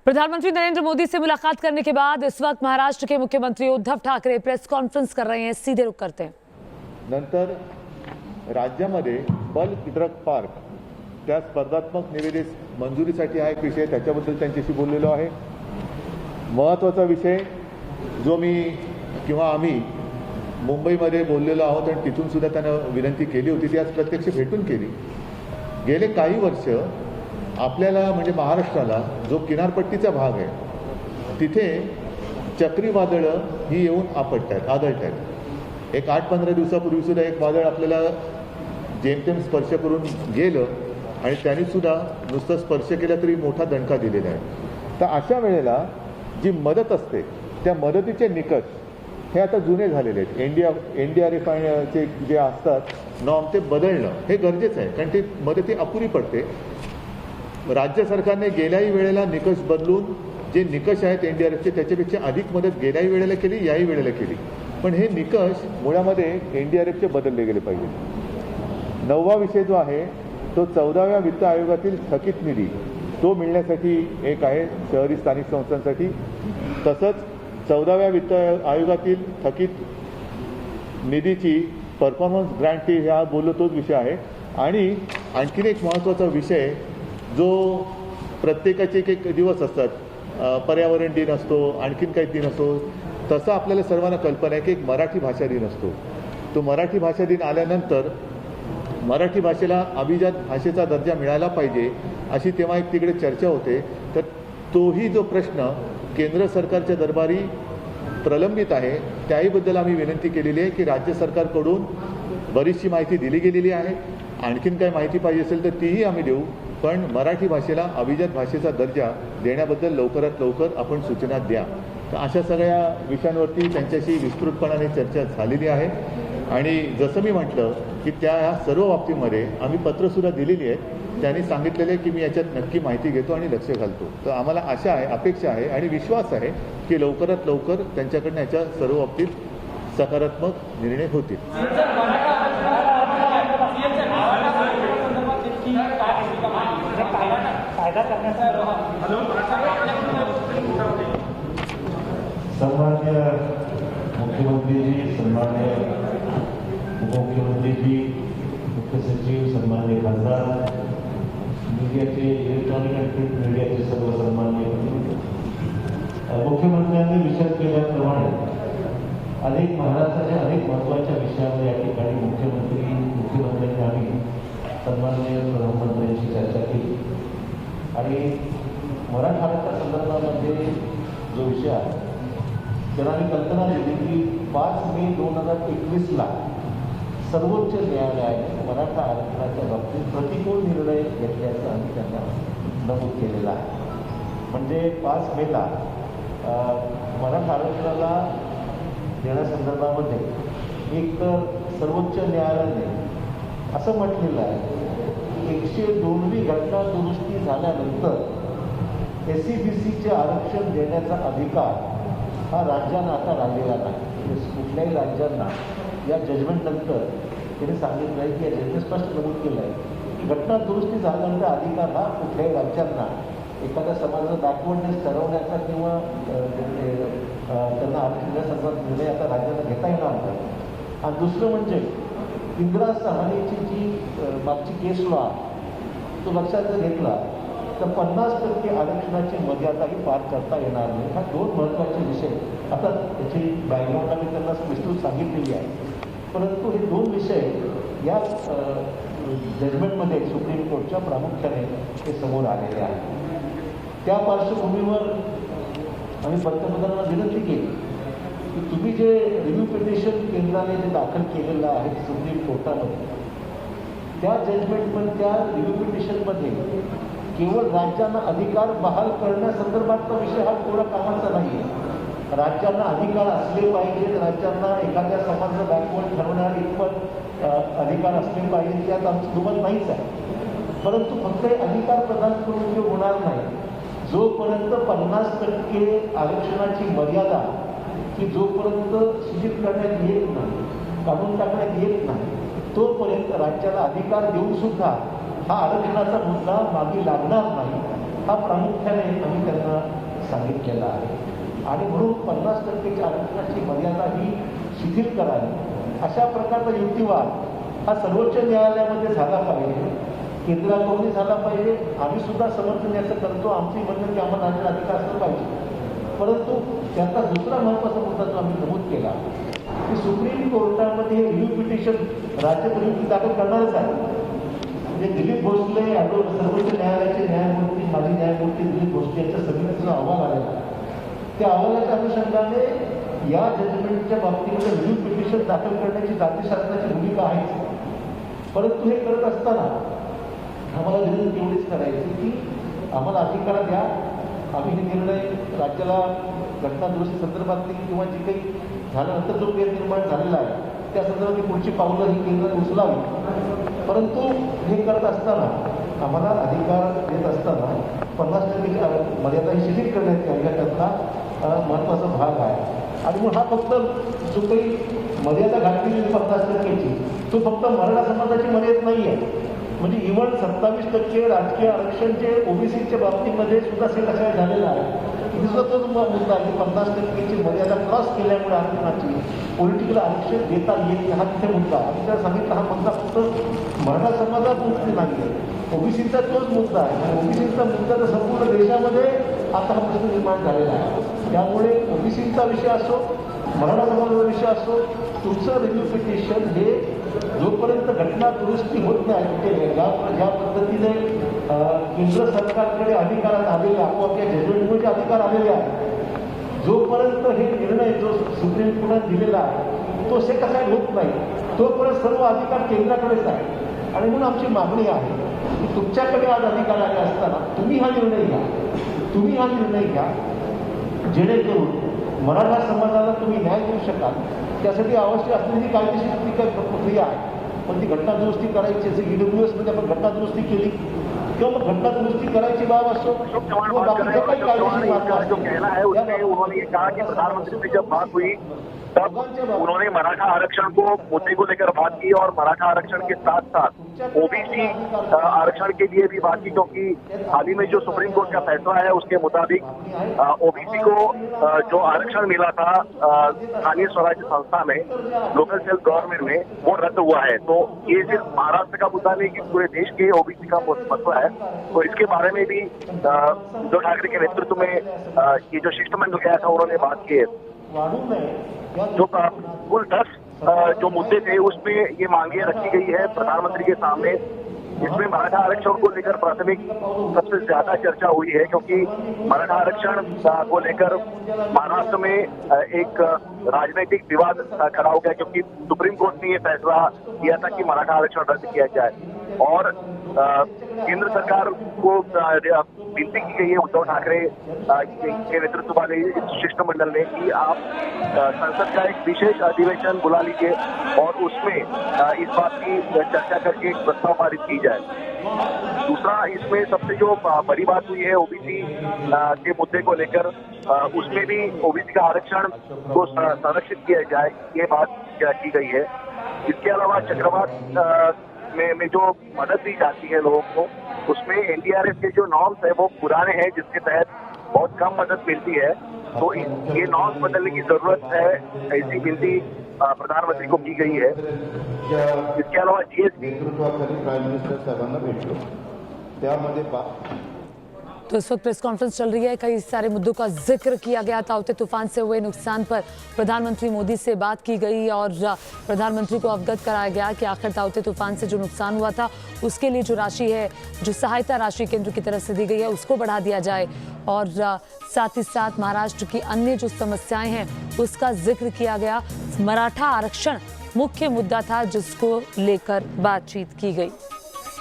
प्रधानमंत्री नरेंद्र मोदी से मुलाकात करने के बाद इस वक्त महाराष्ट्र के मुख्यमंत्री उद्धव ठाकरे प्रेस कॉन्फ्रेंस कर रहे हैं। सीधे रुख करते हैं। नंतर राज्यामध्ये बल्क ड्रग पार्क त्या स्पर्धात्मक निविदेस मंजुरीसाठी हा एक विषय, त्याच्याबद्दल त्यांच्याशी बोललेलो आहे। महत्त्वाचा विषय जो मी किंवा आम्ही मुंबईमध्ये बोललेलो आहोत आणि तिथून सुद्धा त्यांना विनंती केली होती, ती आज प्रत्यक्ष भेटून केली। गेले काही वर्ष आपल्याला म्हणजे महाराष्ट्राला जो किनारपट्टीचा भाग आहे तिथे चक्रीवादळं ही येऊन आदळतात। एक 8-15 दिवसापूर्वी सुद्धा एक वादळ आपल्याला जेमतेम स्पर्श करून गेलं आणि त्यांनी सुद्धा नुसतं स्पर्श केला तरी मोठा दणका दिलेला आहे। तर अशा वेळेला जी मदत असते त्या मदतीचे निकष हे आता जुने झालेले आहेत। NDRFचे जे असतात नॉर्म ते बदलणं हे गरजेचं आहे, कारण ती मदती अपुरी पडते। राज्य सरकारने गेल्याही वेळेला निकष बदलून जे निकष आहेत NDRFचे त्याच्यापेक्षा अधिक मदत गेल्याही वेळेला केली, याही वेळेला केली, पण हे निकष मुळामध्ये NDRFचे बदलले गेले पाहिजे। 9वा विषय जो आहे तो 14व्या वित्त आयोगातील थकीत निधी तो मिळण्यासाठी एक आहे शहरी स्थानिक संस्थांसाठी, तसंच 14व्या वित्त आयोगातील थकीत निधीची परफॉर्मन्स ग्रँटी ह्या बोललो तोच विषय आहे। आणि आणखीन एक महत्त्वाचा विषय जो प्रत्येकाचे एक दिवस असतात, पर्यावरण दिन असतो, आणखीन काही दिन असतो, तसं आपल्याला सर्वांना कल्पना आहे की एक मराठी भाषा दिन असतो। तो मराठी भाषा दिन आल्यानंतर मराठी भाषेला अभिजात भाषेचा दर्जा मिळाला पाहिजे अशी तेव्हा एक तिकडे चर्चा होते। तर तोही जो प्रश्न केंद्र सरकारच्या दरबारी प्रलंबित आहे त्याहीबद्दल आम्ही विनंती केलेली आहे की राज्य सरकारकडून बरीचशी माहिती दिली गेलेली आहे, आणखीन काही माहिती पाहिजे असेल तर तीही आम्ही देऊ, पण मराठी भाषेला अभिजात भाषेचा दर्जा देण्याबद्दल लवकरात लवकर आपण सूचना द्या। तर अशा सगळ्या विषयांवरती त्यांच्याशी विस्तृतपणाने चर्चा झालेली आहे। आणि जसं मी म्हटलं की त्या सर्व बाबतीमध्ये आम्ही पत्रसुद्धा दिलेली आहेत, त्यांनी सांगितलेलं आहे की मी याच्यात नक्की माहिती घेतो आणि लक्ष घालतो। तर आम्हाला आशा आहे, अपेक्षा आहे आणि विश्वास आहे की लवकरात लवकर त्यांच्याकडनं याच्या सर्व बाबतीत सकारात्मक निर्णय होतील। सन्मान्य मुख्यमंत्री जी, सन्मान्य उपमुख्यमंत्री जी, मुख्य सचिव, सन्मान्य खासदार, मीडियाचे इलेक्ट्रॉनिक आणि प्रिंट मीडियाचे सर्व सन्मान्य मुख्यमंत्र्यांनी विचार केल्याप्रमाणे अनेक महाराष्ट्राच्या अनेक महत्त्वाच्या विषयांवर या ठिकाणी मुख्यमंत्र्यांनी आम्ही सन्माननीय प्रधानमंत्र्यांची चर्चा केली। आणि मराठवाड्याच्या संदर्भामध्ये जो विषय आहे त्याला आम्ही कल्पना दिली की 5 मे 2021ला सर्वोच्च न्यायालयाने मराठा आरक्षणाच्या बाबतीत प्रतिकूल निर्णय घेतल्याचं आम्ही त्यांना नमूद केलेलं आहे। म्हणजे 5 मेला मराठा आरक्षणाला देण्यासंदर्भामध्ये एक तर सर्वोच्च न्यायालयाने असं म्हटलेलं आहे की 102वी घटना दुरुस्ती झाल्यानंतर SC-BCचे आरक्षण देण्याचा अधिकार हा राज्यांना आता राहिलेला नाही। म्हणजे कुठल्याही राज्यांना या जजमेंटनंतर त्यांनी सांगितलं आहे की या जजमेंट स्पष्ट नमूद केलं आहे की घटना दुरुस्ती झाल्यानंतर अधिकार हा कुठल्याही राज्यांना एखाद्या समाजाचा बॅकवर्डनेस ठरवण्याचा किंवा त्यांना आरक्षण देण्यासंदर्भात निर्णय आता राज्यांना घेता येणार नाही। आणि दुसरं म्हणजे इंदिरा सहानीची जी मागची केस लॉ तो लक्षात जर घेतला तर 50% आरक्षणाची मर्यादाही पार करता येणार नाही। हा 2 महत्त्वाचे विषय आता त्याची बॅकग्राऊंड आम्ही त्यांना विस्तृत सांगितलेली आहे, परंतु हे 2 विषय या जजमेंटमध्ये सुप्रीम कोर्टच्या प्रामुख्याने ते समोर आलेले आहेत। त्या पार्श्वभूमीवर आम्ही पंतप्रधानांना विनंती केली की तुम्ही जे रिव्ह्यू पिटिशन केंद्राने जे दाखल केलेलं आहे सुप्रीम कोर्टामध्ये त्या जजमेंटमध्ये त्या रिव्ह्यू पिटिशनमध्ये केवळ राज्यांना अधिकार बहाल करण्यासंदर्भातला विषय हा थोडा कामाचा नाही आहे। राज्यांना अधिकार असले पाहिजेत, राज्यांना एखाद्या समाजाचा बॅकवर्ड ठरवणारे इतपत अधिकार असले पाहिजे त्यात आमचं दुमत नाहीच आहे, परंतु फक्त अधिकार प्रदान करून जे होणार नाही। जोपर्यंत 50% आरक्षणाची मर्यादा की जोपर्यंत शिथिल करण्यात येत नाही, काढून टाकण्यात येत नाही, तोपर्यंत राज्याला अधिकार देऊन सुद्धा हा आरक्षणाचा मुद्दा मागे लागणार नाही। हा प्रामुख्याने आम्ही त्यांना सांगितलेलं आहे आणि म्हणून 50% आरक्षणाची मर्यादा ही शिथिल करावी अशा प्रकारचा युक्तिवाद हा सर्वोच्च न्यायालयामध्ये झाला पाहिजे, केंद्राकडूनही झाला पाहिजे. आम्ही सुद्धा समर्थन याचं करतो, आमची म्हणणं की आम्हाला राज्याला अधिकार असलं पाहिजे. परंतु त्याचा दुसरा महत्त्वाचा मुद्दा जो आम्ही नमूद केला की सुप्रीम कोर्टामध्ये हे रिव्ह्यू पिटिशन राज्य परिषद दाखल करणारच आहे. म्हणजे दिलीप भोसले सर्वोच्च न्यायालयाचे न्यायमूर्ती माजी न्यायमूर्ती दिलीप भोसले यांच्या समितीचा अहवाल आलेला आहे. त्या अहवालाच्या अनुषंगाने या जजमेंटच्या बाबतीमध्ये रिव्ह्यू पिटिशन दाखल करण्याची राज्यशासनाची भूमिका आहे. परंतु हे करत असताना आम्हाला विनंती एवढीच करायची की आम्हाला अधिकार द्या, आम्ही हे निर्णय राज्याला घटनादुरुस्ती संदर्भातली किंवा जी काही झाल्यानंतर जो पेर निर्माण झालेला आहे त्या संदर्भातली पुढची पावलं ही केंद्राने उचलावी. परंतु हे करत असताना आम्हाला अधिकार देत असताना 50% मर्यादा ही शिथिल करण्यात यावी याच्यातला महत्त्वाचा भाग आहे. आणि मग हा फक्त जो काही मर्यादा घातली 50%ची तो फक्त मराठा समाजाची मर्यादा नाही आहे. म्हणजे इव्हन 27% राजकीय आरक्षण जे ओबीसीच्या बाबतीमध्ये सुद्धा सेट असा झालेला आहे. दुसरा तोच मुद्दा की 50%ची मर्यादा क्रॉस केल्यामुळे आरक्षणाची पॉलिटिकल आरक्षण देता येईल हा तिथे मुद्दा. आम्ही त्याला सांगितलं हा मुद्दा फक्त मराठा समाजात मुद्दे नाही आहे, ओबीसीचा तोच मुद्दा आहे. आणि ओबीसीचा मुद्दा तर संपूर्ण देशामध्ये आता हा प्रश्न निर्माण झालेला आहे. त्यामुळे ओबीसीचा विषय असो, मराठा समाजाचा विषय असो, तुमचं रिव्ह्यू पिटिशन हे जोपर्यंत घटना दुरुस्ती होत नाही, ज्या पद्धतीने केंद्र सरकारकडे अधिकारात आलेले आपोआप या जजमेंटमुळे अधिकार आलेले आहेत, जोपर्यंत हे निर्णय जो सुप्रीम कोर्टात दिलेला आहे तो सेटसाईड होत नाही तोपर्यंत सर्व अधिकार केंद्राकडेच आहे. आणि म्हणून आमची मागणी आहे की तुमच्याकडे आज अधिकार आले असताना तुम्ही हा निर्णय घ्या जेणेकरून मराठा समाजाला तुम्ही न्याय देऊ शकाल. त्यासाठी आवश्यक असलेली कायदेशीर ती काही प्रक्रिया आहे, पण ती घटना दुरुस्ती करायची. जसं EWS मध्ये आपण घटना दुरुस्ती केली किंवा मग घटना दुरुस्ती करायची बाब असो किंवा बाकीच्या काही कायदेशीर मार्ग असतो. उन्होंने ये कहा कि प्रधानमंत्री से जब बात हुई तब उन्होंने मराठा आरक्षण को मुद्दे को लेकर बात की और मराठा आरक्षण के साथ साथ ओबीसी आरक्षण के लिए भी बात की, क्योंकि हाल ही में जो सुप्रीम कोर्ट का फैसला है उसके मुताबिक ओबीसी को जो आरक्षण मिला था स्थानीय स्वराज्य संस्था में, लोकल सेल्फ गवर्नमेंट में, वो रद्द हुआ है. तो ये सिर्फ महाराष्ट्र का मुद्दा नहीं कि पूरे देश के ओबीसी का मसला है. तो इसके बारे में भी उद्धव ठाकरे के नेतृत्व में ये जो शिष्टमंडल गया था उन्होंने बात की है. जो कुल 10 जो मुद्दे थे उसमें ये मांगे रखी गई है प्रधानमंत्री के सामने. इसमें मराठा आरक्षण को लेकर प्राथमिक सबसे ज्यादा चर्चा हुई है, क्योंकि मराठा आरक्षण को लेकर महाराष्ट्र में एक राजनीतिक विवाद खड़ा हो गया, क्योंकि सुप्रीम कोर्ट ने ये फैसला किया था कि मराठा आरक्षण रद्द किया जाए और केंद्र सरकार को विनती की गई है उद्धव ठाकरे के नेतृत्व वाले इस शिष्टमंडल ने कि आप संसद का एक विशेष अधिवेशन बुला लीजिए और उसमें इस बात की चर्चा करके एक प्रस्ताव पारित की जाए. दूसरा, इसमें सबसे जो बड़ी बात हुई है ओबीसी के मुद्दे को लेकर, उसमें भी ओबीसी का आरक्षण को संरक्षित किया जाए, ये बात की गई है. इसके अलावा चक्रवात में जो मदद दी जाती है लोगों को, उसमें एनडीआरएफ के जो नॉर्म्स है वो पुराने हैं, जिसके तहत बहुत कम मदद मिलती है. तो ये नॉर्म्स बदलने की जरूरत है, ऐसी विनती प्रधानमंत्री को की गई है. इसके अलावा जीएसटी प्राईम मिनिस्टर साहेबांना भेटलो त्यामध्ये तो इस वक्त प्रेस कॉन्फ्रेंस चल रही है, कई सारे मुद्दों का जिक्र किया गया. ताउते तूफान से हुए नुकसान पर प्रधानमंत्री मोदी से बात की गई और प्रधानमंत्री को अवगत कराया गया कि आखिर ताउते तूफान से जो नुकसान हुआ था उसके लिए जो राशि है, जो सहायता राशि केंद्र की तरफ से दी गई है, उसको बढ़ा दिया जाए. और साथ ही साथ महाराष्ट्र की अन्य जो समस्याएं हैं उसका जिक्र किया गया. मराठा आरक्षण मुख्य मुद्दा था जिसको लेकर बातचीत की गई.